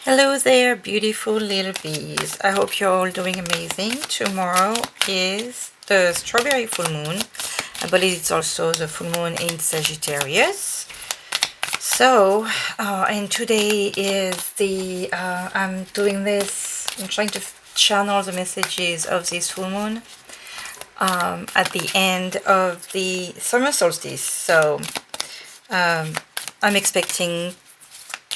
Hello there, beautiful little bees. I hope you're all doing amazing. Tomorrow is the strawberry full moon. I believe it's also the full moon in Sagittarius. So, and today is I'm doing this, I'm trying to channel the messages of this full moon at the end of the summer solstice. So, I'm expecting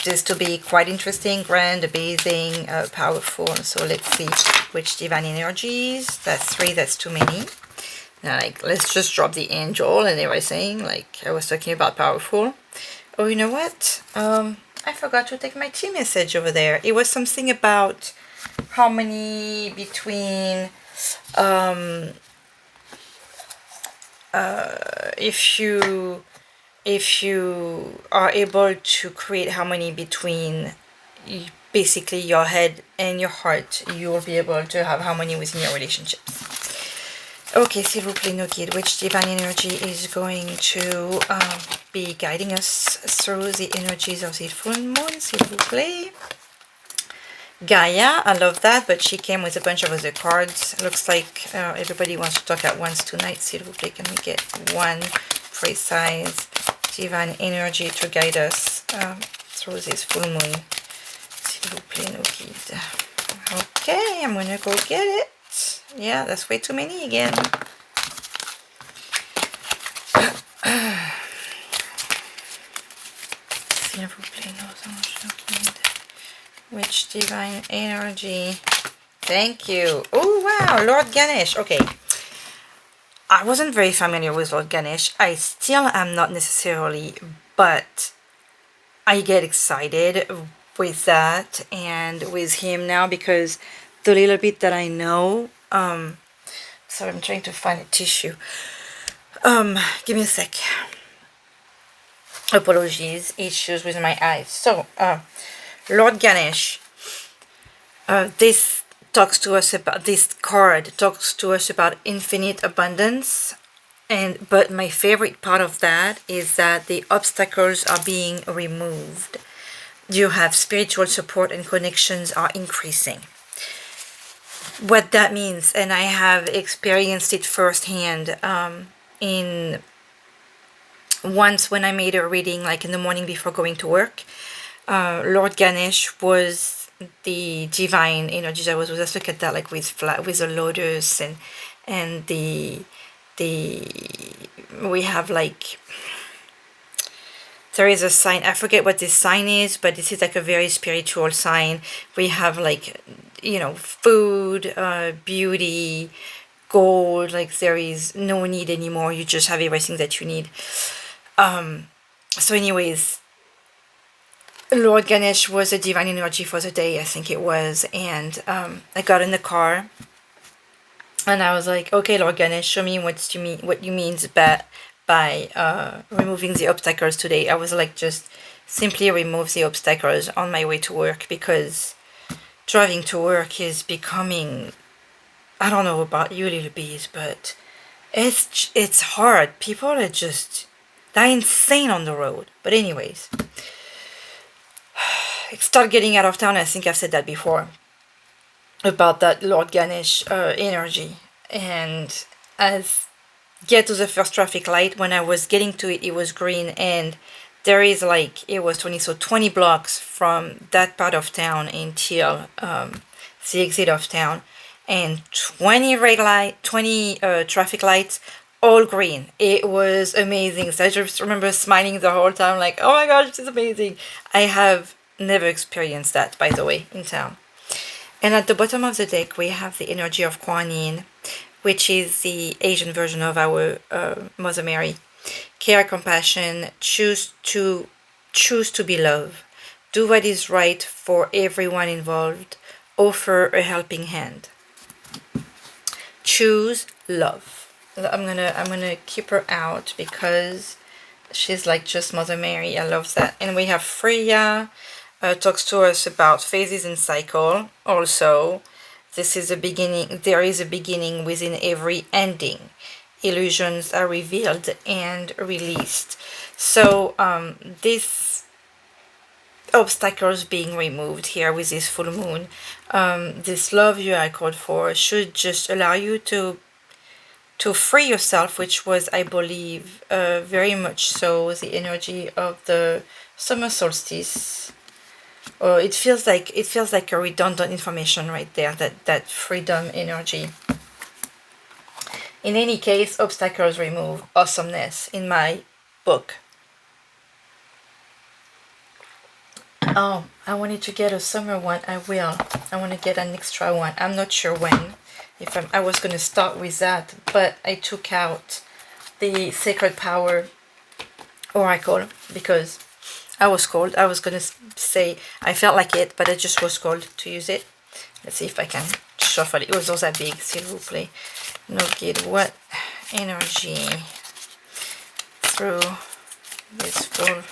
this to be quite interesting, grand, amazing, powerful. So let's see which divine energies. That's 3, that's too many. Now, like, let's just drop the angel and everything, like I was talking about powerful. Oh, you know what? I forgot to take my tea message over there. It was something about harmony between, if you are able to create harmony between basically your head and your heart, you will be able to have harmony within your relationships. Okay, s'il vous plaît, no guide, which divine energy is going to be guiding us through the energies of the full moon, s'il vous plaît? Gaia, I love that, but she came with a bunch of other cards. Looks like everybody wants to talk at once tonight. S'il vous plaît, can we get one precise divine energy to guide us through this full moon? S'il vous plaît, no guide. Okay, I'm gonna go get it. Yeah, that's way too many again. S'il vous plaît, nos anges, no guide. Which divine energy? Thank you. Oh, wow, Lord Ganesh. Okay. I wasn't very familiar with Lord Ganesh. I still am not necessarily, but I get excited with that and with him now because the little bit that I know, so I'm trying to find a tissue. Give me a sec. Apologies, issues with my eyes. So, Lord Ganesh, this talks to us about, this card talks to us about infinite abundance, but my favorite part of that is that the obstacles are being removed. You have spiritual support and connections are increasing. What that means, and I have experienced it firsthand in once when I made a reading like in the morning before going to work. Lord Ganesh was the divine energies. I was just look at that like with a lotus and we have like, there is a sign, I forget what this sign is, but this is like a very spiritual sign. We have like, you know, food, beauty, gold, like there is no need anymore. You just have everything that you need. So anyways, Lord Ganesh was a divine energy for the day, I think it was, and I got in the car and I was like, okay, Lord Ganesh, show me what you mean by removing the obstacles today. I was like, just simply remove the obstacles on my way to work, because driving to work is becoming, I don't know about you little bees, but it's hard. People are just, they're insane on the road. But anyways, start getting out of town. I think I've said that before about that Lord Ganesh energy. And as get to the first traffic light, when I was getting to it, it was green, and there is like, it was 20 blocks from that part of town until the exit of town, and 20 traffic lights, all green. It was amazing. So I just remember smiling the whole time, like, oh my gosh, this is amazing. I have never experienced that, by the way, in town. And at the bottom of the deck, we have the energy of Kuan Yin, which is the Asian version of our Mother Mary. Care, compassion, choose to be love, do what is right for everyone involved, offer a helping hand. Choose love. I'm gonna keep her out because she's like just Mother Mary. I love that. And we have Freya, talks to us about phases and cycle. Also, this is a beginning. There is a beginning within every ending. Illusions are revealed and released. So this obstacles being removed here with this full moon. This love you I called for should just allow you to free yourself, which was, I believe, very much so the energy of the summer solstice. It feels like a redundant information right there, that freedom energy. In any case, obstacles remove, awesomeness in my book. Oh, I wanted to get a summer one. I will. I want to get an extra one. I'm not sure when. I was going to start with that, but I took out the Sacred Power Oracle because I was cold. I was going to say I felt like it, but I just was cold to use it. Let's see if I can shuffle it. It was also big, s'il vous plaît. No good. What energy through this full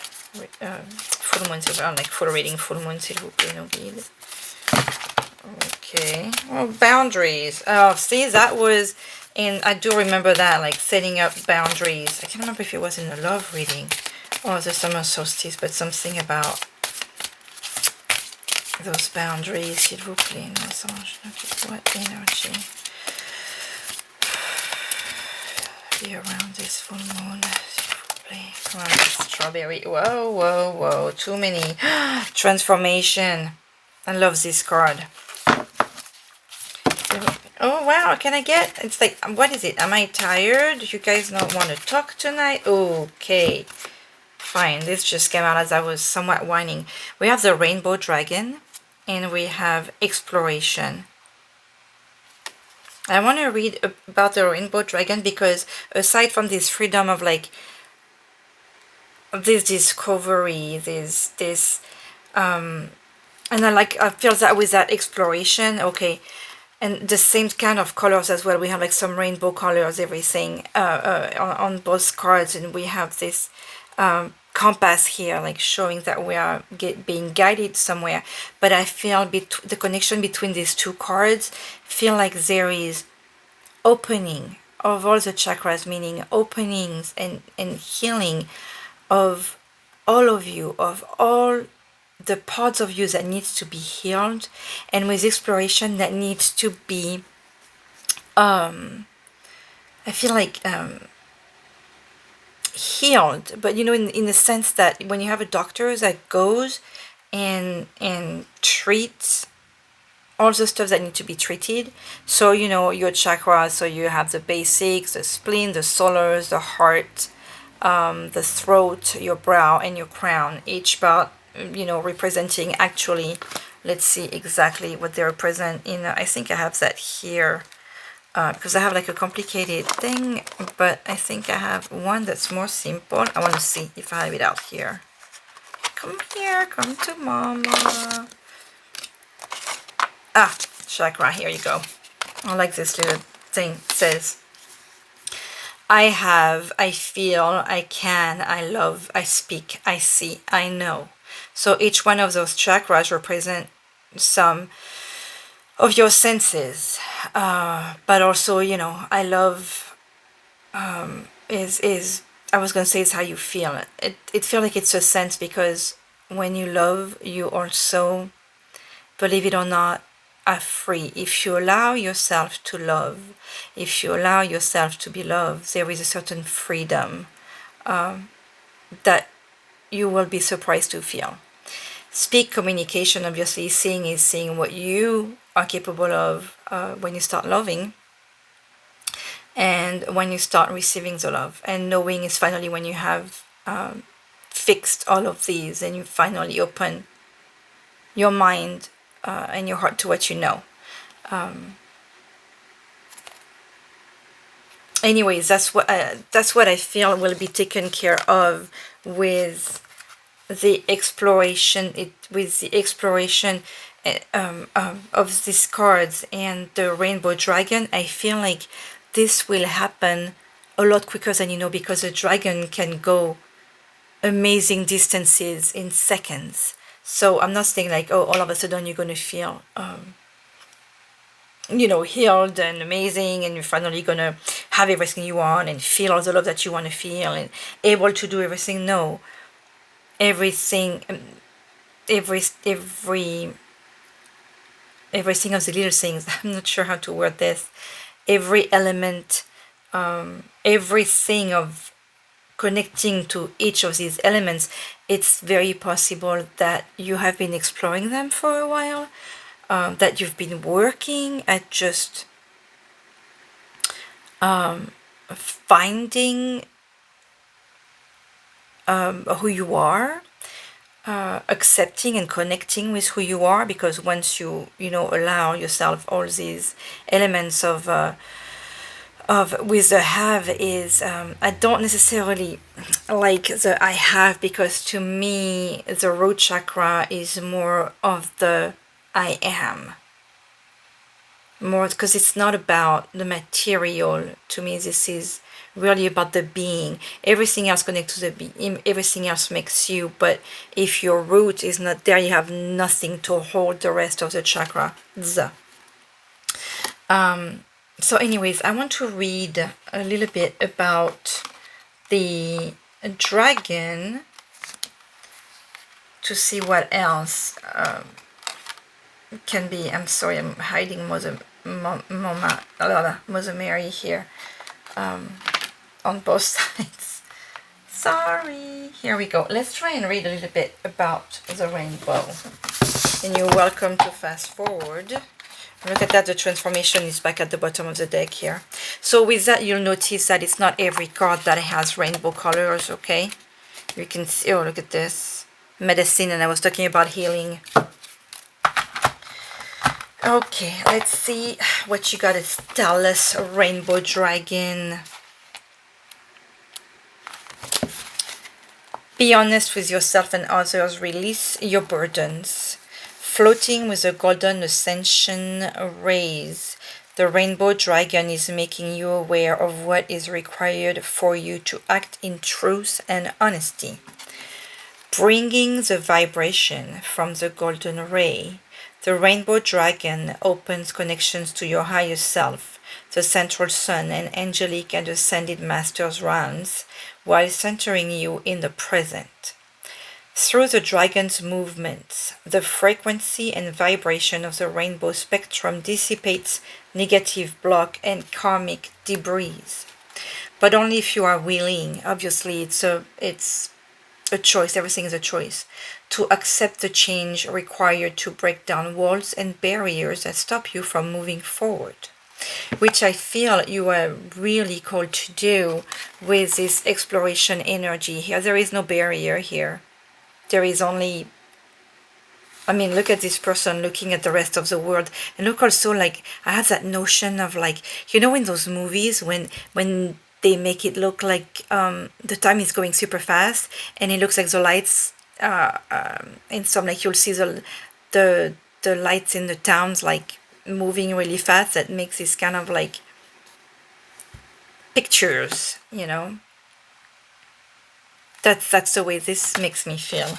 moon, like full reading, full moon, s'il vous plaît, no good. Okay. Oh, boundaries. Oh, see, that was I do remember that, like setting up boundaries. I can't remember if it was in the love reading or the summer solstice, but something about those boundaries, s'il vous plaît. What energy be around this full moon, s'il vous plaît. Come on, strawberry. Whoa, whoa, whoa. Too many. Transformation. I love this card. Oh, wow. Can I get... It's like, what is it? Am I tired? You guys not want to talk tonight? Okay. Fine. This just came out as I was somewhat whining. We have the Rainbow Dragon. And we have Exploration. I want to read about the Rainbow Dragon because aside from this freedom of like this discovery, this and I feel that with that exploration, okay, and the same kind of colors as well. We have like some rainbow colors, everything on both cards, and we have this compass here, like showing that we are being guided somewhere. But I feel the connection between these two cards feel like there is opening of all the chakras, meaning openings and healing of all of you, of all the parts of you that needs to be healed, and with exploration that needs to be I feel like healed, but you know, in the sense that when you have a doctor that goes and treats all the stuff that need to be treated, so you know your chakras, so you have the basics, the spleen, the solars, the heart, the throat, your brow, and your crown, each part, you know, representing actually, let's see exactly what they represent in I think I have that here. Because I have like a complicated thing, but I think I have one that's more simple. I want to see if I have it out here. Come here, come to mama. Ah, chakra, here you go. I like this little thing. It says, I have, I feel, I can, I love, I speak, I see, I know. So each one of those chakras represent some of your senses, but also, you know, I love is I was gonna say it's how you feel. It feels like it's a sense, because when you love, you also, believe it or not, are free. If you allow yourself to love, if you allow yourself to be loved, there is a certain freedom that you will be surprised to feel. Speak, communication, obviously. Seeing is seeing what you are capable of when you start loving, and when you start receiving the love. And knowing is finally when you have fixed all of these, and you finally open your mind and your heart to what you know. Anyways, that's what I feel will be taken care of with the exploration. With the exploration of these cards and the Rainbow Dragon, I feel like this will happen a lot quicker than you know, because the dragon can go amazing distances in seconds. So I'm not saying like, oh, all of a sudden you're going to feel you know, healed and amazing, and you're finally going to have everything you want and feel all the love that you want to feel and able to do everything. No, everything, every everything of the little things. I'm not sure how to word this. Every element, everything of connecting to each of these elements, it's very possible that you have been exploring them for a while, that you've been working at just finding who you are, accepting and connecting with who you are, because once you allow yourself all these elements of with the have is, I don't necessarily like the I have, because to me the root chakra is more of the I am, more because it's not about the material. To me, this is really about the being. Everything else connects to the being, everything else makes you, but if your root is not there, you have nothing to hold the rest of the chakra. So anyways, I want to read a little bit about the dragon to see what else can be. I'm sorry, I'm hiding Mother Mary here on both sides. Sorry. Here we go. Let's try and read a little bit about the rainbow. And you're welcome to fast forward. Look at that, the transformation is back at the bottom of the deck here. So with that, you'll notice that it's not every card that has rainbow colors, okay? You can see, oh, look at this. Medicine, and I was talking about healing. Okay, let's see what you got to tell us, Rainbow Dragon. Be honest with yourself and others. Release your burdens. Floating with a golden ascension rays, the Rainbow Dragon is making you aware of what is required for you to act in truth and honesty. Bringing the vibration from the golden ray, the Rainbow Dragon opens connections to your higher self, the central sun, and angelic and ascended masters' realms, while centering you in the present. Through the dragon's movements, the frequency and vibration of the rainbow spectrum dissipates negative block and karmic debris. But only if you are willing. Obviously, it's a choice. Everything is a choice. To accept the change required to break down walls and barriers that stop you from moving forward, which I feel you are really called to do with this exploration energy here. There is no barrier here. There is only, I mean, look at this person looking at the rest of the world. And look also, like, I have that notion of, like, you know, in those movies when they make it look like the time is going super fast, and it looks like the lights in some, like, you'll see the lights in the towns, like, moving really fast. That makes this kind of, like, pictures, you know. That's the way this makes me feel.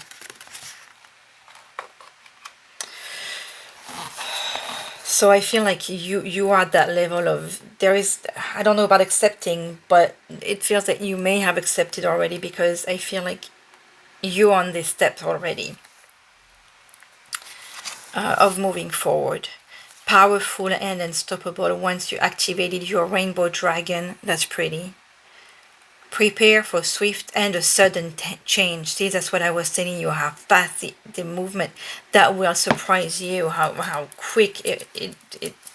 So I feel like you are at that level of, there is, I don't know about accepting, but it feels that you may have accepted already, because I feel like you're on this step already of moving forward. Powerful and unstoppable once you activated your Rainbow Dragon. That's pretty. Prepare for swift and a sudden change. See, that's what I was telling you, how fast the movement, that will surprise you, how quick it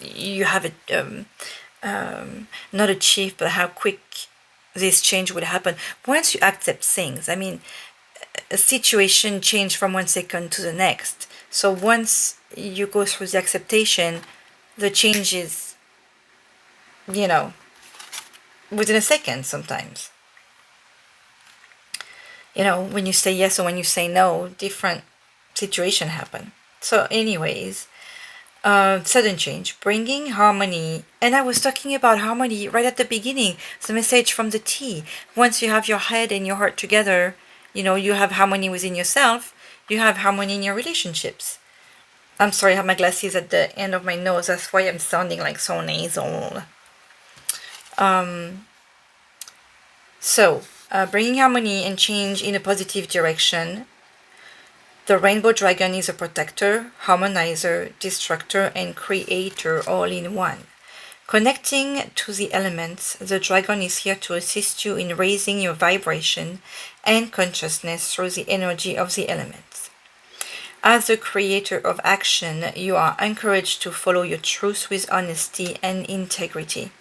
you have it, not achieved, but how quick this change would happen once you accept things. I mean, a situation change from one second to the next. So once you go through the acceptation, the change is, you know, within a second sometimes. You know, when you say yes or when you say no, different situation happen. So anyways, sudden change, bringing harmony. And I was talking about harmony right at the beginning, the message from the T. Once you have your head and your heart together, you know, you have harmony within yourself, you have harmony in your relationships. I'm sorry, I have my glasses at the end of my nose, that's why I'm sounding like so nasal. So, bringing harmony and change in a positive direction. The rainbow dragon is a protector, harmonizer, destructor, and creator all in one. Connecting to the elements, the dragon is here to assist you in raising your vibration and consciousness through the energy of the elements. As the creator of action, you are encouraged to follow your truth with honesty and integrity.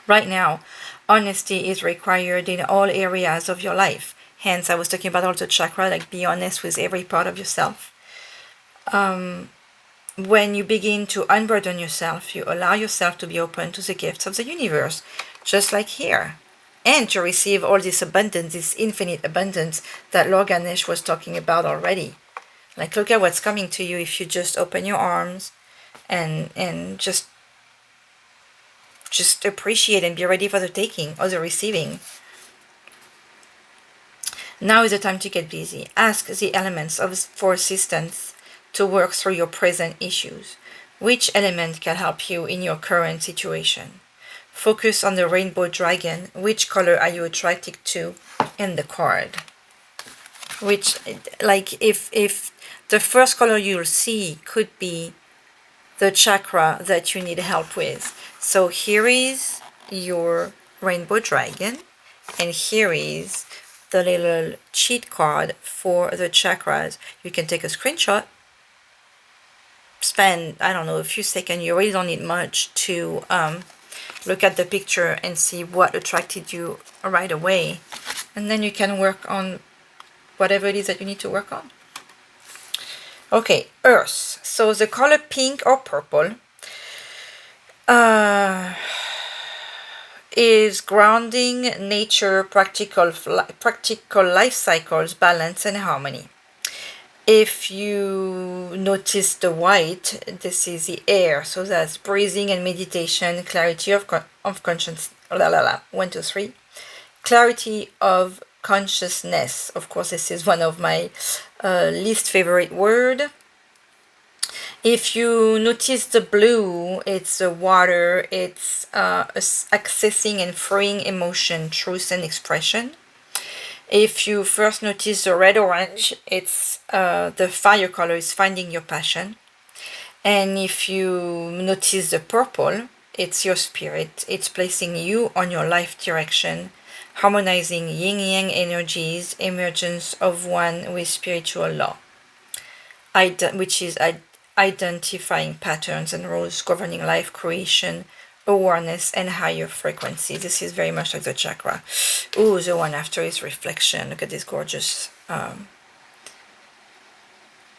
Right now, honesty is required in all areas of your life. Hence, I was talking about all the chakra, like be honest with every part of yourself. When you begin to unburden yourself, you allow yourself to be open to the gifts of the universe, just like here, and to receive all this abundance, this infinite abundance that Lord Ganesh was talking about already. Like, look at what's coming to you if you just open your arms and just appreciate and be ready for the taking or the receiving. Now is the time to get busy. Ask the elements for assistance to work through your present issues. Which element can help you in your current situation? Focus on the rainbow dragon. Which color are you attracted to in the card? Which, like, if the first color you'll see could be the chakra that you need help with. So here is your rainbow dragon, and here is the little cheat card for the chakras. You can take a screenshot, spend, I don't know, a few seconds. You really don't need much to look at the picture and see what attracted you right away, and then you can work on whatever it is that you need to work on. Okay, earth. So the color pink or purple is grounding, nature, practical life cycles, balance, and harmony. If you notice the white, this is the air. So that's breathing and meditation, clarity of conscience. 1, 2, 3. Clarity of consciousness. Of course, this is one of my least favorite word. If you notice the blue, it's the water. It's accessing and freeing emotion, truth, and expression. If you first notice the red-orange, it's the fire color is finding your passion. And if you notice the purple, it's your spirit. It's placing you on your life direction, harmonizing yin-yang energies, emergence of one with spiritual law, which is identifying patterns and rules governing life creation, awareness, and higher frequency. This is very much like the chakra. Ooh, the one after is reflection. Look at this gorgeous.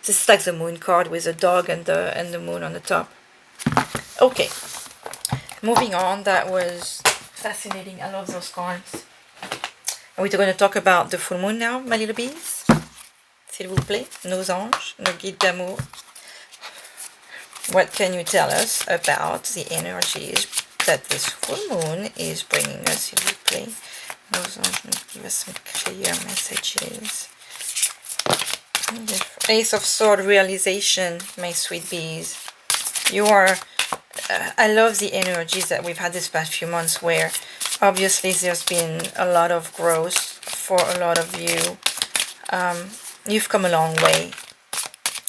This is like the moon card with the dog and the moon on the top. Okay, moving on. That was fascinating. I love those cards. We're going to talk about the full moon now, my little bees. S'il vous plaît, nos anges, nos guides d'amour. What can you tell us about the energies that this full moon is bringing us, s'il vous plaît? Nos anges, give us some clear messages. Ace of Swords realization, my sweet bees. You are... I love the energies that we've had this past few months where obviously there's been a lot of growth for a lot of you. You've come a long way.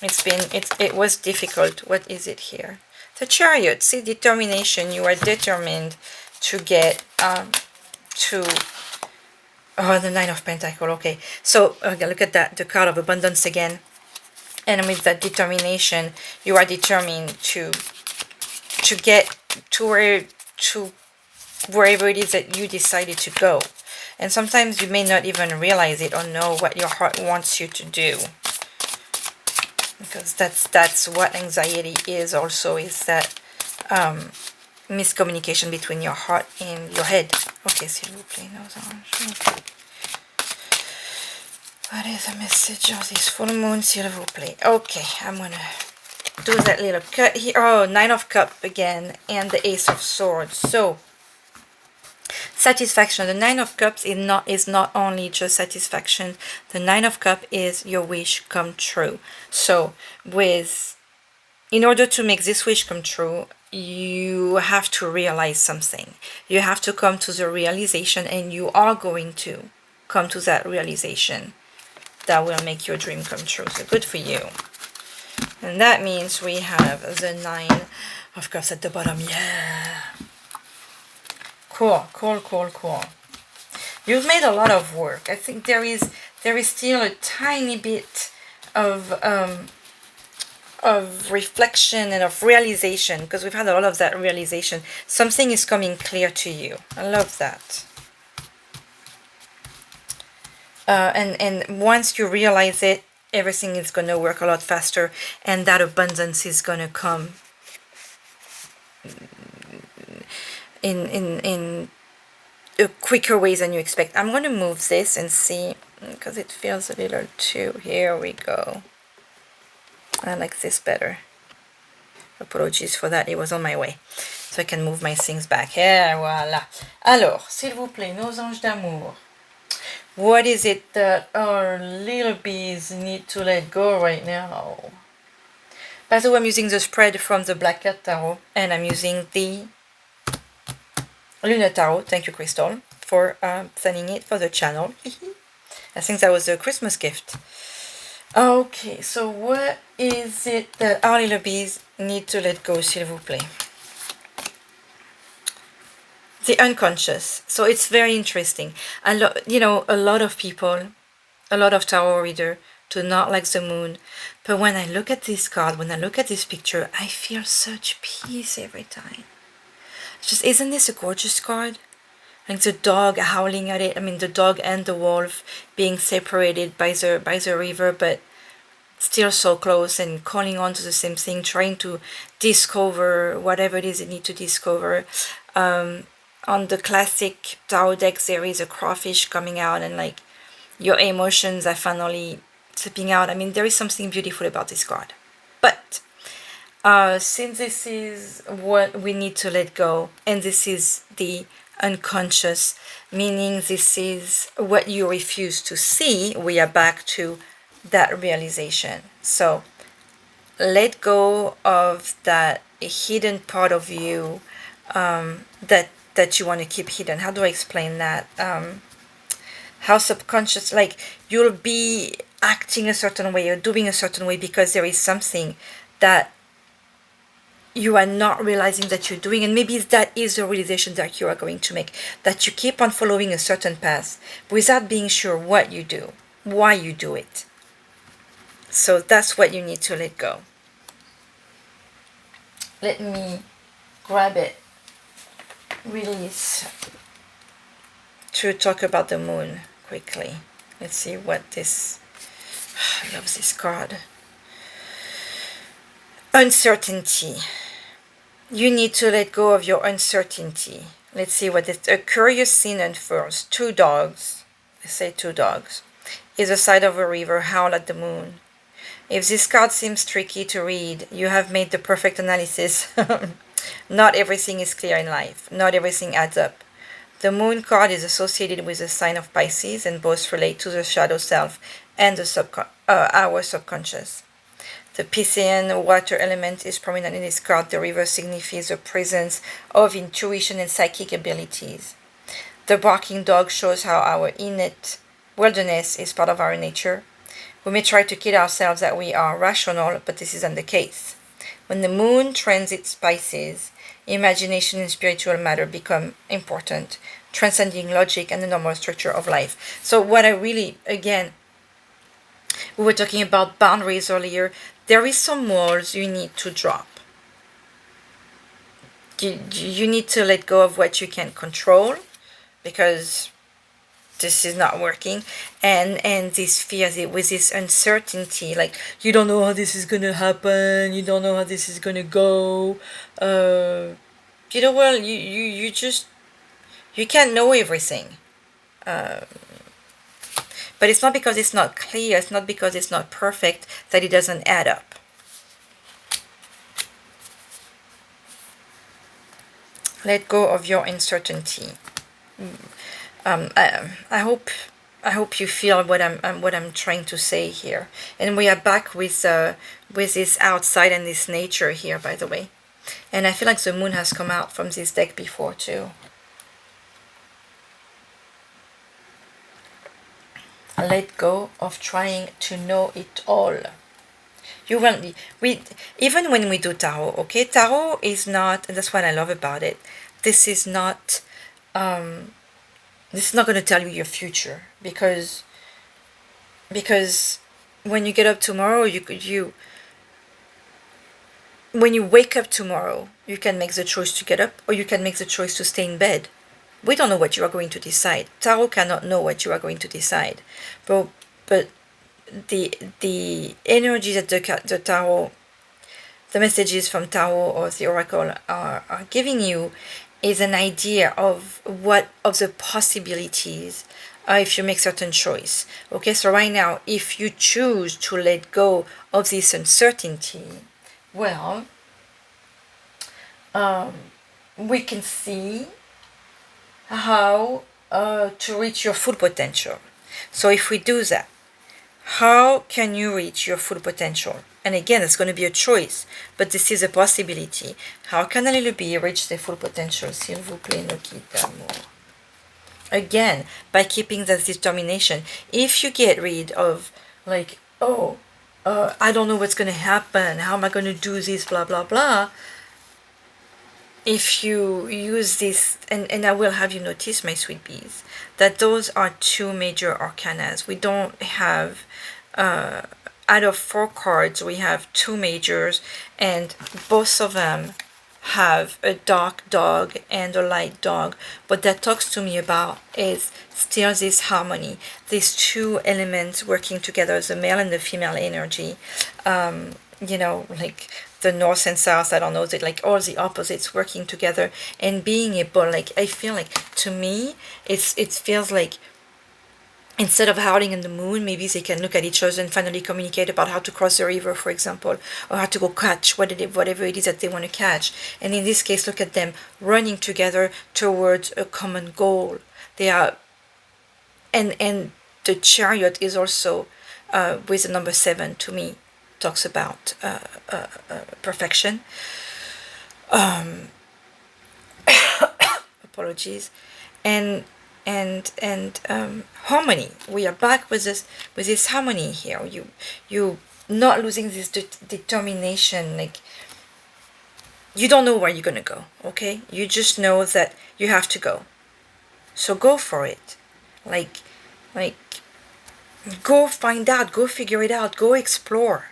It was difficult. What is it here? The Chariot. See, determination. You are determined to get to... Oh, the Nine of Pentacles. Okay. So, okay, look at that. The card of abundance again. And with that determination, you are determined to get to wherever it is that you decided to go. And sometimes you may not even realize it or know what your heart wants you to do. Because that's what anxiety is also, is that miscommunication between your heart and your head. Okay, s'il vous plaît, nos anges. Okay. What is the message of this full moon, s'il vous plaît? Okay, I'm gonna do that little cut here. Oh, Nine of Cups again, and the Ace of Swords. So, satisfaction. The Nine of Cups is not only just satisfaction. The Nine of Cups is your wish come true. So, in order to make this wish come true, you have to realize something. You have to come to the realization, and you are going to come to that realization. that will make your dream come true. So good for you. And that means we have the 9 of Cups at the bottom. Yeah. Cool, cool, cool, cool. You've made a lot of work. I think there is still a tiny bit of reflection and of realization, because we've had a lot of that realization. Something is coming clear to you. I love that. And once you realize it, everything is going to work a lot faster, and that abundance is going to come in a quicker ways than you expect. I'm going to move this and see, because it feels a little too... Here we go. I like this better. Apologies for that, it was on my way. So I can move my things back. Here, voilà. Alors, s'il vous plaît, nos anges d'amour. What is it that our little bees need to let go right now? By the way, I'm using the spread from the Black Cat Tarot, and I'm using the Lunar Tarot. Thank you, Crystal, for sending it for the channel. I think that was a Christmas gift. Okay, so what is it that our little bees need to let go, s'il vous plaît? The unconscious. So it's very interesting. A lot of people, a lot of tarot reader do not like the moon. But when I look at this card, when I look at this picture, I feel such peace every time. Just, isn't this a gorgeous card? Like the dog howling at it. I mean, the dog and the wolf being separated by the river, but still so close and calling on to the same thing, trying to discover whatever it is they need to discover. On the classic tarot decks, there is a crawfish coming out, and like your emotions are finally slipping out. I mean, there is something beautiful about this card. But since this is what we need to let go, and this is the unconscious, meaning this is what you refuse to see, we are back to that realization. So let go of that hidden part of you that you want to keep hidden. How do I explain that? How subconscious, like you'll be acting a certain way or doing a certain way because there is something that you are not realizing that you're doing, and maybe that is a realization that you are going to make, that you keep on following a certain path without being sure what you do, why you do it. So that's what you need to let go. Let me grab it, release, to talk about the moon quickly. Let's see what this... I love this card. Uncertainty. You need to let go of your uncertainty. Let's see what this... A curious scene unfurls. 2 dogs, I say 2 dogs, is the side of a river, howl at the moon. If this card seems tricky to read, you have made the perfect analysis. Not everything is clear in life. Not everything adds up. The moon card is associated with the sign of Pisces, and both relate to the shadow self and the our subconscious. The Piscean water element is prominent in this card. The river signifies the presence of intuition and psychic abilities. The barking dog shows how our innate wilderness is part of our nature. We may try to kid ourselves that we are rational, but this isn't the case. When the moon transits Pisces, imagination and spiritual matter become important, transcending logic and the normal structure of life. So what I really, again, we were talking about boundaries earlier. There is some walls you need to drop. You need to let go of what you can control, because this is not working, and this fear with this uncertainty, like you don't know how this is gonna happen, you don't know how this is gonna go. Well, you just, you can't know everything. But it's not because it's not clear, it's not because it's not perfect that it doesn't add up. Let go of your uncertainty. I hope you feel what I'm trying to say here. And we are back with this outside and this nature here, by the way. And I feel like the moon has come out from this deck before too. let go of trying to know it all. You will, we, even when we do tarot, okay, tarot is not, and that's what I love about it, this is not, this is not going to tell you your future, because when you get up tomorrow, when you wake up tomorrow, you can make the choice to get up, or you can make the choice to stay in bed. We don't know what you are going to decide. Tarot cannot know what you are going to decide, but the energy that the tarot, the messages from tarot or the oracle are giving you is an idea of the possibilities if you make certain choice. Okay, so right now, if you choose to let go of this uncertainty, well, we can see how to reach your full potential. So if we do that, how can you reach your full potential? And again, it's going to be a choice, but this is a possibility. How can a little bee reach their full potential? S'il vous plaît, ne quitte amour. Again, by keeping that determination. If you get rid of, like, I don't know what's going to happen, how am I going to do this, blah, blah, blah. If you use this, and I will have you notice, my sweet bees, that those are two major arcanas. We don't have, out of 4 cards, we have 2 majors, and both of them have a dark dog and a light dog. What that talks to me about is still this harmony, these 2 elements working together, the male and the female energy, you know, like the north and south, I don't know, that like all the opposites working together and being able, like, I feel like, to me, it feels like instead of howling in the moon, maybe they can look at each other and finally communicate about how to cross the river, for example, or how to go catch whatever it is that they want to catch. And in this case, look at them running together towards a common goal. They are, and the chariot is also with the number 7, to me, talks about perfection. Apologies. And harmony. We are back with this harmony here. You not losing this determination. Like, you don't know where you're gonna go. Okay, you just know that you have to go. So go for it. Like go find out. Go figure it out. Go explore.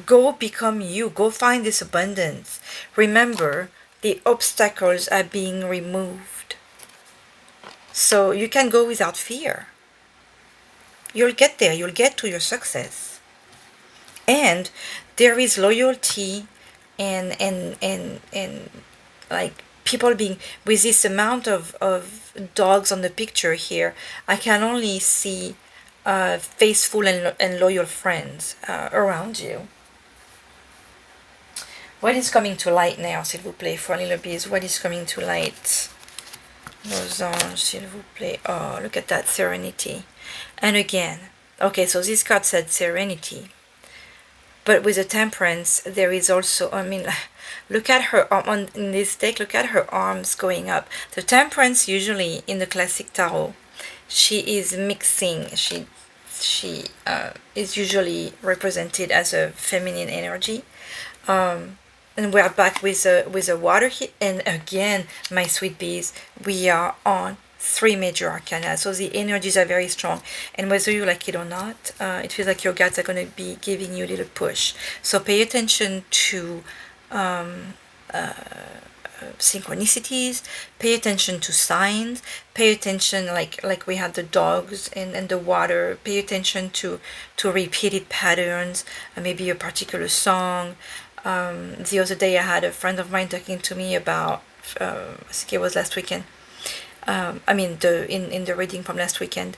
Go become you. Go find this abundance. Remember, the obstacles are being removed. So you can go without fear. You'll get there. You'll get to your success. And there is loyalty and like people being, with this amount of dogs on the picture here, I can only see faithful and loyal friends around you. What is coming to light now, s'il vous plaît, for little bees? What is coming to light? Nos anges, s'il vous plaît. Oh, look at that, serenity. And again, okay, so this card said serenity. But with the temperance, there is also, I mean, look at her arm in this deck, look at her arms going up. The temperance, usually in the classic tarot, she is mixing, she is usually represented as a feminine energy. And we're back with a water here. And again, my sweet bees, we are on 3 major arcana. So the energies are very strong. And whether you like it or not, it feels like your guides are going to be giving you a little push. So pay attention to synchronicities, pay attention to signs, pay attention, like we had the dogs and the water, pay attention to repeated patterns, maybe a particular song. The other day I had a friend of mine talking to me about, I think it was last weekend, in the reading from last weekend,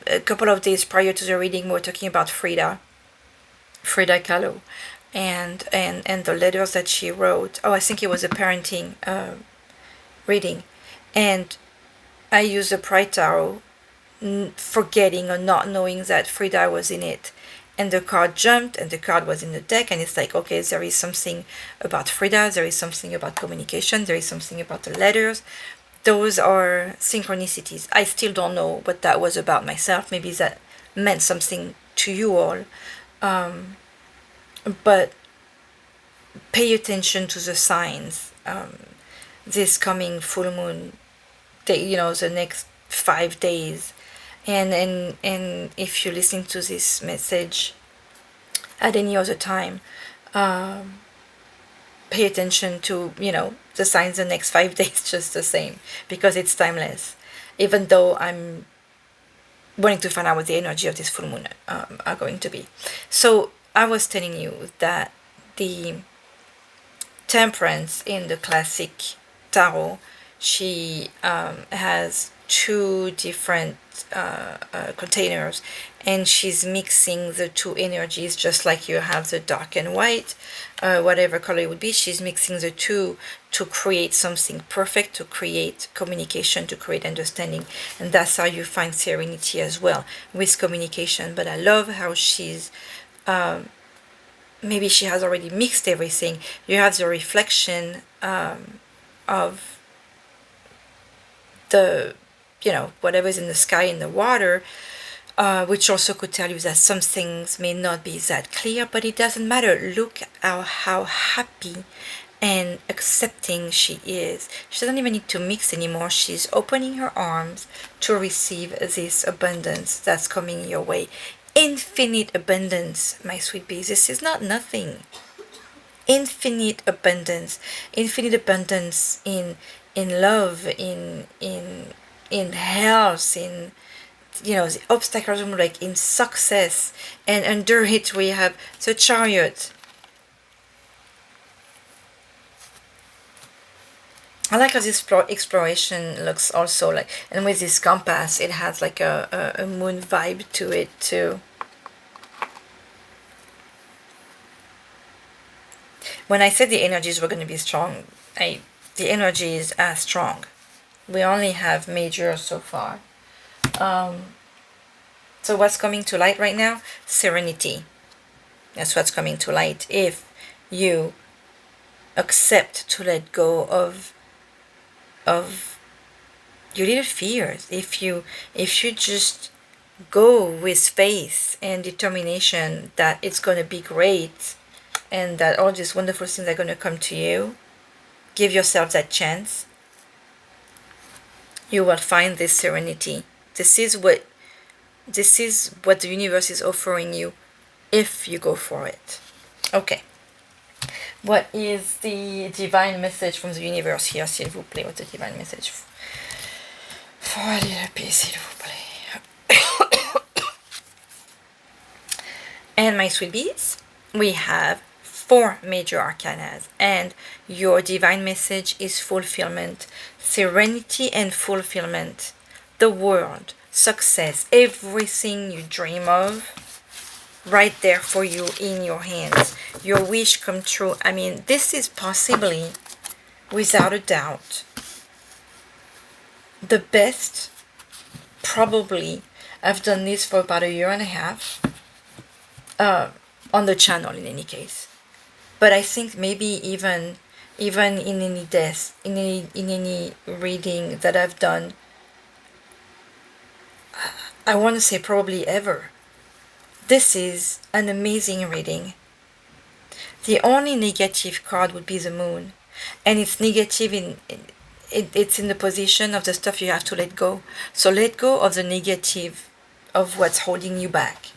a couple of days prior to the reading, we were talking about Frida Kahlo, and the letters that she wrote. Oh, I think it was a parenting reading, and I used the Pride Tarot, forgetting or not knowing that Frida was in it. And the card jumped, and the card was in the deck, and it's like, okay, there is something about Frida, there is something about communication, there is something about the letters. those are synchronicities. I still don't know what that was about myself. Maybe that meant something to you all. But pay attention to the signs. This coming full moon day, the next 5 days. And if you listen to this message at any other time, pay attention to, the signs the next 5 days just the same, because it's timeless. Even though I'm wanting to find out what the energy of this full moon are going to be. So I was telling you that the Temperance in the classic tarot, she has two different containers, and she's mixing the two energies, just like you have the dark and white, whatever color it would be. She's mixing the two to create something perfect, to create communication, to create understanding. And that's how you find serenity as well, with communication. But I love how she's maybe she has already mixed everything. You have the reflection of the, whatever's in the sky, in the water, which also could tell you that some things may not be that clear, but it doesn't matter. Look how happy and accepting she is. She doesn't even need to mix anymore. She's opening her arms to receive this abundance that's coming your way. Infinite abundance, my sweet bees. This is not nothing. Infinite abundance in love, in health, in the obstacles, like in success, and under it we have the Chariot. I like how this exploration looks also like, and with this compass, it has like a moon vibe to it too. When I said the energies were going to be strong, the energies are strong. We only have major so far. So what's coming to light right now? Serenity. That's what's coming to light. If you accept to let go of your little fears, if you just go with faith and determination that it's going to be great, and that all these wonderful things are going to come to you, give yourself that chance, you will find this serenity. This is what the universe is offering you if you go for it. Okay. What is the divine message from the universe here, s'il vous plaît? What's the divine message for a little bit, s'il vous plaît? And my sweet bees, we have 4 major arcana, and your divine message is fulfillment, serenity and fulfillment, the world, success, everything you dream of, right there for you in your hands. Your wish come true. I mean, this is possibly, without a doubt, the best. Probably I've done this for about 1.5 years on the channel, in any case. But I think maybe even in any in any reading that I've done, I want to say probably ever. This is an amazing reading. The only negative card would be the moon, and it's negative it's in the position of the stuff you have to let go. So let go of the negative, of what's holding you back.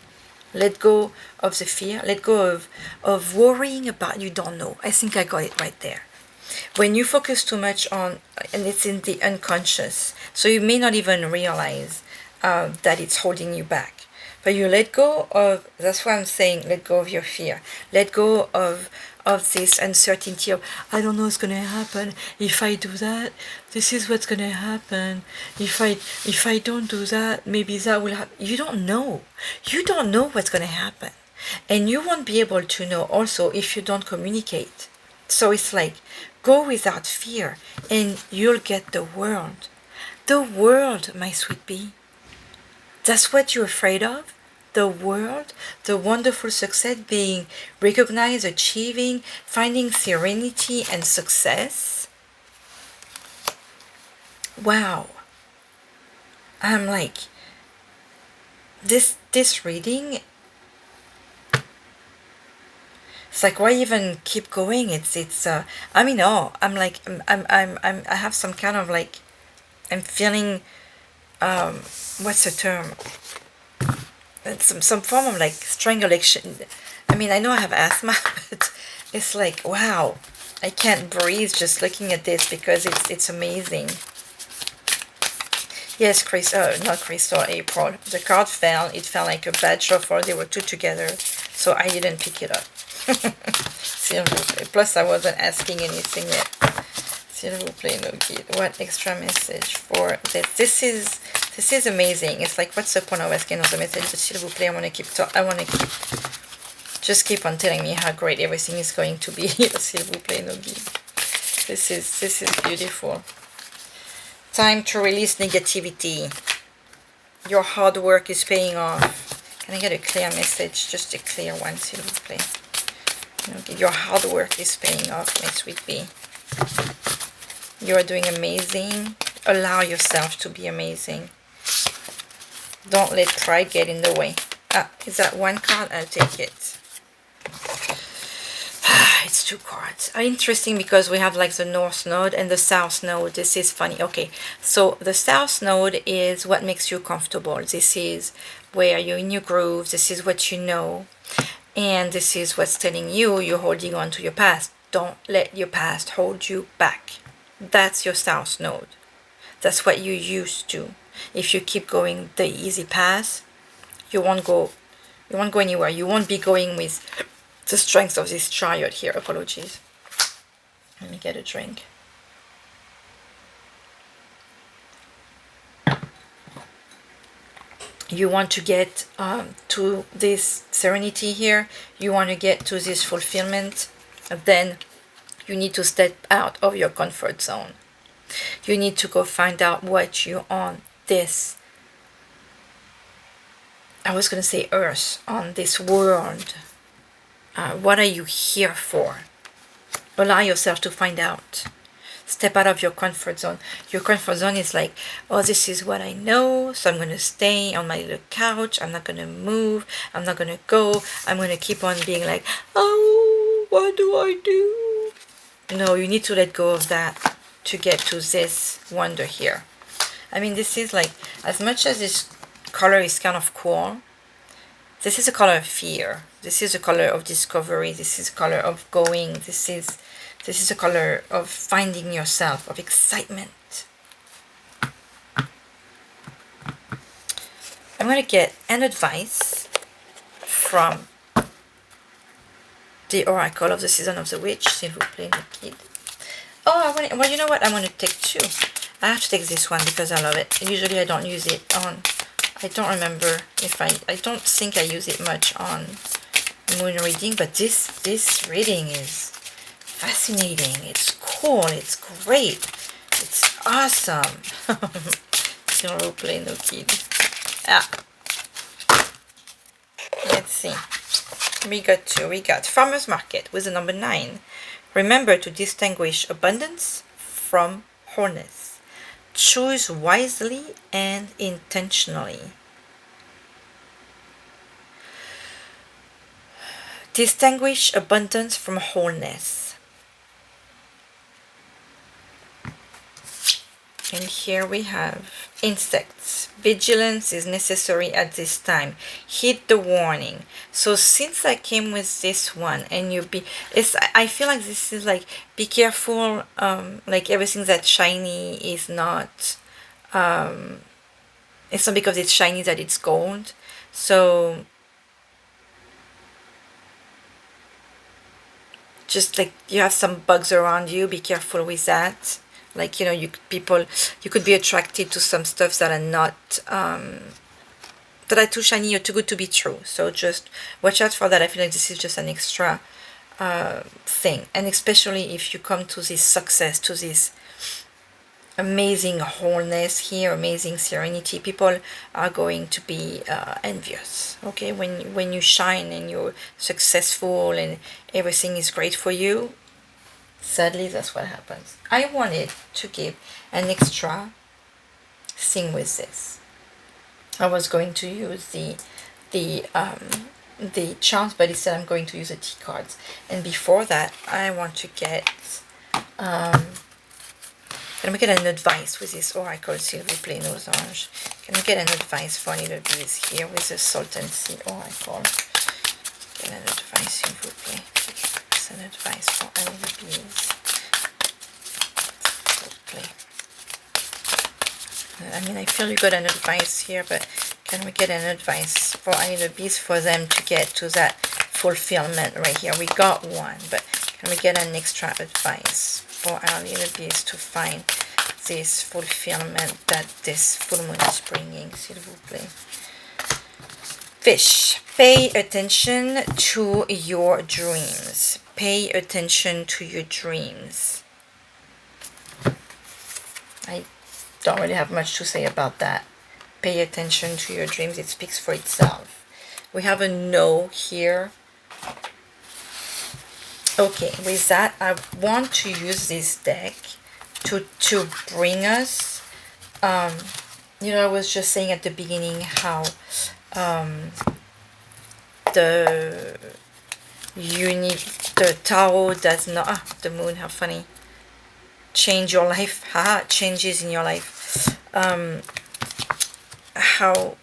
Let go of the fear. Let go of worrying about you don't know. I think I got it right there. When you focus too much on, and it's in the unconscious, so you may not even realize that it's holding you back. But you let go of, that's why I'm saying let go of your fear. Let go of this uncertainty of, I don't know what's going to happen. If I do that, this is what's going to happen. If I don't do that, maybe that will happen. You don't know. You don't know what's going to happen. And you won't be able to know also if you don't communicate. So it's like, go without fear and you'll get the world. The world, my sweet bee. That's what you're afraid of? The world, the wonderful success, being recognized, achieving, finding serenity and success. wow. I'm like, this reading, it's like, why even keep going? It's I mean, oh, I'm like, I have some kind of like, I'm feeling, what's the term? It's some form of like strangulation. I mean, I know I have asthma, but it's like, wow, I can't breathe just looking at this because it's amazing. Yes, Chris, not Crystal, April. The card fell. It fell like a bad shuffle. They were two together, so I didn't pick it up. Plus, I wasn't asking anything yet. S'il vous plaît, no kid. What extra message for this? This is amazing. It's like, what's the point of asking another message? But s'il vous plaît, just keep on telling me how great everything is going to be. S'il vous plaît, no kid. This is beautiful. Time to release negativity. Your hard work is paying off. Can I get a clear message? Just a clear one, s'il vous plaît. Okay, your hard work is paying off, my sweet bee. You are doing amazing. Allow yourself to be amazing. Don't let pride get in the way. Ah, is that one card? I'll take it. It's two cards. Interesting, because we have like the North Node and the South Node. This is funny. Okay, so the South Node is what makes you comfortable. This is where you're in your groove. This is what you know. And this is what's telling you you're holding on to your past. Don't let your past hold you back. That's your South Node. That's what you used to. If you keep going the easy path, you won't go anywhere. You won't be going with the strength of this Chariot here. Apologies. Let me get a drink. You want to get to this serenity here. You want to get to this fulfillment. Then you need to step out of your comfort zone. You need to go find out what you on this, I was going to say earth, on this world. What are you here for? Allow yourself to find out. Step out of your comfort zone. Your comfort zone is like, oh, this is what I know, so I'm going to stay on my little couch. I'm not going to move. I'm not going to go. I'm going to keep on being like, oh, what do I do? No, you need to let go of that to get to this wonder here. I mean, this is like, as much as this color is kind of cool, this is a color of fear. This is a color of discovery. This is a color of going. This is a color of finding yourself, of excitement. I'm going to get an advice from the Oracle of the Season of the Witch, s'il vous plaît, le kid. Oh, well, you know what? I'm going to take two. I have to take this one because I love it. Usually I don't use it on, I don't remember if I don't think I use it much on moon reading, but this reading is fascinating. It's cool. It's great. It's awesome. Still role playing, no kid. Ah. Let's see. We got Farmer's Market with the number 9. Remember to distinguish abundance from wholeness. Choose wisely and intentionally. Distinguish abundance from wholeness. And here we have insects. Vigilance is necessary at this time. Heed the warning. So since I came with this one, and I feel like this is like, be careful. Like everything that's shiny is not. It's not because it's shiny that it's gold. So just like you have some bugs around you, be careful with that. Like, you know, you could be attracted to some stuff that are not, that are too shiny or too good to be true. So just watch out for that. I feel like this is just an extra thing. And especially if you come to this success, to this amazing wholeness here, amazing serenity, people are going to be envious. Okay, when you shine and you're successful and everything is great for you, sadly, that's what happens. I wanted to give an extra thing with this. I was going to use the charms, but instead I'm going to use the T cards. And before that, I want to get can we get an advice with this oracle, s'il vous plaît, nos anges? Can we get an advice for little bees here with the Salt+Sea oracle? Get an advice, s'il vous plaît. It's an advice for little bees. I mean, I feel you got an advice here, but can we get an advice for little bees for them to get to that fulfillment right here? We got one, but can we get an extra advice for our little bees to find this fulfillment that this full moon is bringing, s'il vous plaît? Fish, pay attention to your dreams. Pay attention to your dreams. I don't really have much to say about that. Pay attention to your dreams. It speaks for itself. We have a no here. Okay, with that, I want to use this deck to bring us, you know, I was just saying at the beginning how the tarot does not, the moon, how funny, change your life, changes in your life, how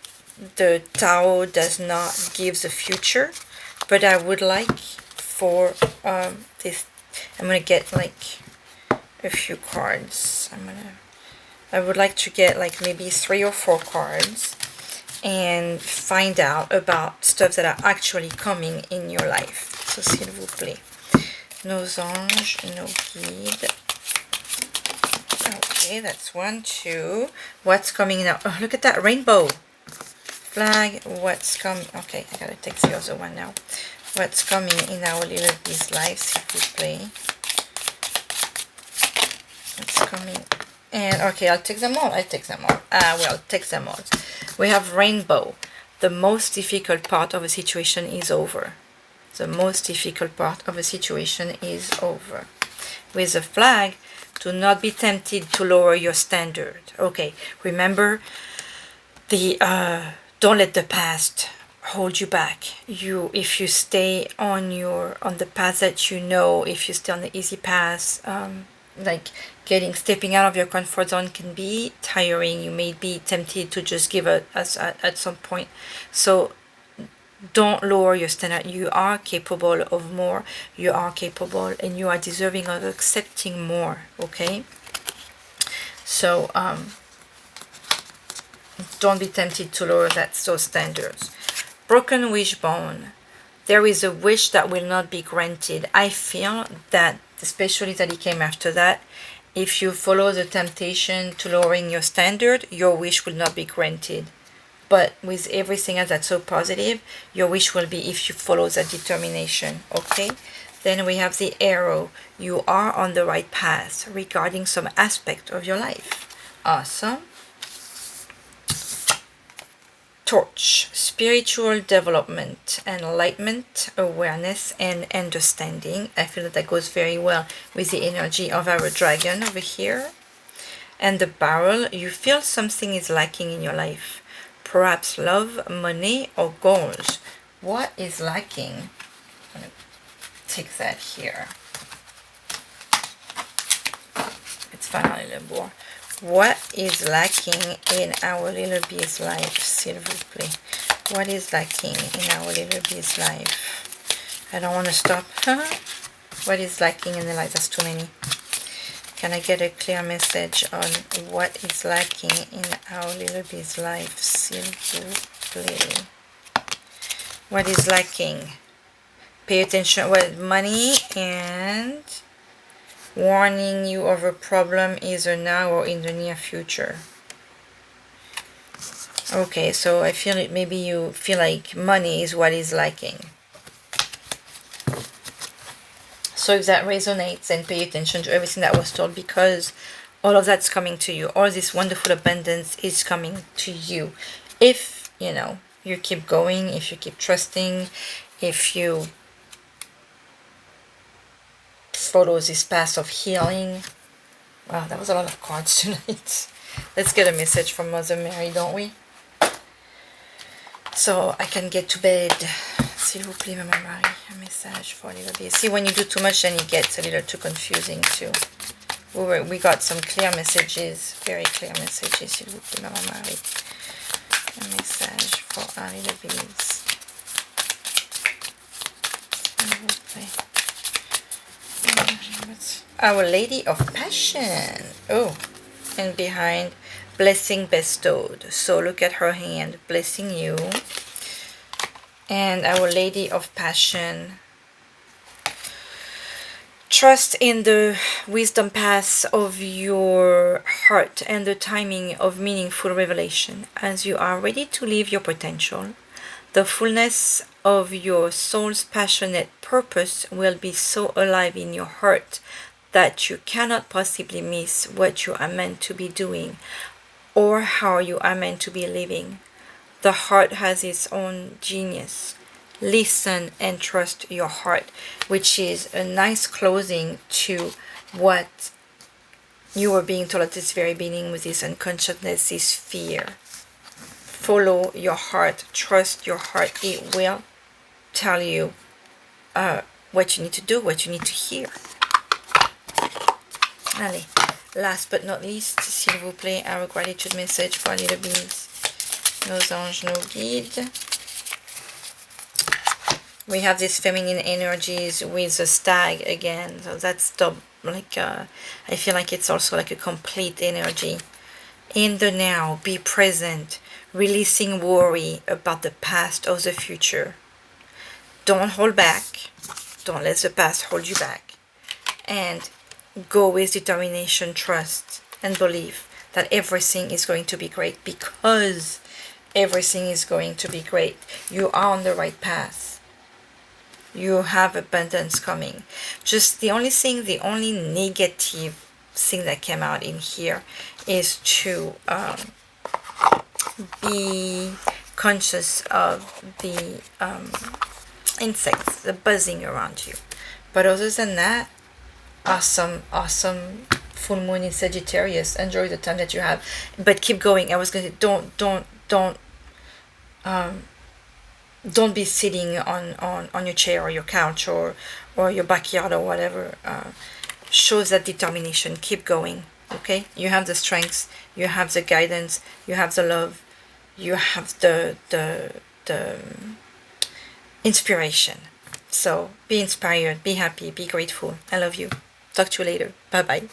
the tarot does not give the future, but I would like for this, I'm gonna get like a few cards. I would like to get like maybe 3 or 4 cards and find out about stuff that are actually coming in your life. So s'il vous plaît, nos anges, nos guides. Okay, that's 1, 2. What's coming now? Oh, look at that rainbow flag. What's coming? Okay, I gotta take the other one now. What's coming in our little bee's life, s'il vous plaît? What's coming? And okay, I'll take them all. I'll take them all. Well, take them all. We have rainbow. The most difficult part of a situation is over. The most difficult part of a situation is over. With the flag, do not be tempted to lower your standard. Okay, remember the don't let the past hold you back. If you stay on the path that you know, if you stay on the easy path, like stepping out of your comfort zone can be tiring. You may be tempted to just give up at some point. So don't lower your standard. You are capable of more. You are capable and you are deserving of accepting more. Okay, so don't be tempted to lower those standards. Broken wishbone. There is a wish that will not be granted. I feel that, especially that it came after that, if you follow the temptation to lowering your standard, your wish will not be granted. But with everything else that's so positive, your wish will be if you follow that determination. Okay? Then we have the arrow. You are on the right path regarding some aspect of your life. Awesome. Torch, spiritual development, enlightenment, awareness, and understanding. I feel that goes very well with the energy of our dragon over here. And the barrel, you feel something is lacking in your life. Perhaps love, money, or goals. What is lacking? I'm going to take that here. Let's find out a little more. What is lacking in our little bee's life, s'il vous plaît? What is lacking in our little bee's life? I don't want to stop. What is lacking in the life? That's too many. Can I get a clear message on what is lacking in our little bee's life, s'il vous plaît? What is lacking? Pay attention. Well, money and warning you of a problem either now or in the near future. Okay, so I feel it. Maybe you feel like money is what is lacking. So if that resonates, then pay attention to everything that was told, because all of that's coming to you. All this wonderful abundance is coming to you. If, you know, you keep going, if you keep trusting, if you follow this path of healing. Wow, that was a lot of cards tonight. Let's get a message from Mother Mary, don't we? So I can get to bed. S'il vous plaît, Maman Marie, un message for a little bit. See, when you do too much, then it gets a little too confusing too. We got some clear messages, very clear messages, s'il vous plaît, Maman Marie. Un message for a little bit. Our Lady of Passion. Oh, and behind, blessing bestowed. So look at her hand, blessing you. And Our Lady of Passion. Trust in the wisdom paths of your heart and the timing of meaningful revelation. As you are ready to live your potential, the fullness of your soul's passionate purpose will be so alive in your heart that you cannot possibly miss what you are meant to be doing or how you are meant to be living. The heart has its own genius. Listen and trust your heart, which is a nice closing to what you were being told at this very beginning with this unconsciousness, this fear. Follow your heart, trust your heart. It will tell you what you need to do, what you need to hear. Allez, last but not least, s'il vous plaît, our gratitude message for little beings, nos anges, nos guides. We have these feminine energies with the stag again, so that's like I feel like it's also like a complete energy. In the now, be present, releasing worry about the past or the future. Don't hold back. Don't let the past hold you back. And go with determination, trust, and believe that everything is going to be great, because everything is going to be great. You are on the right path. You have abundance coming. Just the only negative thing that came out in here is to be conscious of the insects, the buzzing around you. But other than that, awesome full moon in Sagittarius. Enjoy the time that you have, but keep going. I was going to don't be sitting on your chair or your couch or your backyard or whatever. Shows that determination. Keep going. Okay, you have the strength, you have the guidance, you have the love, you have the inspiration. So be inspired, be happy, be grateful. I love you. Talk to you later. Bye bye.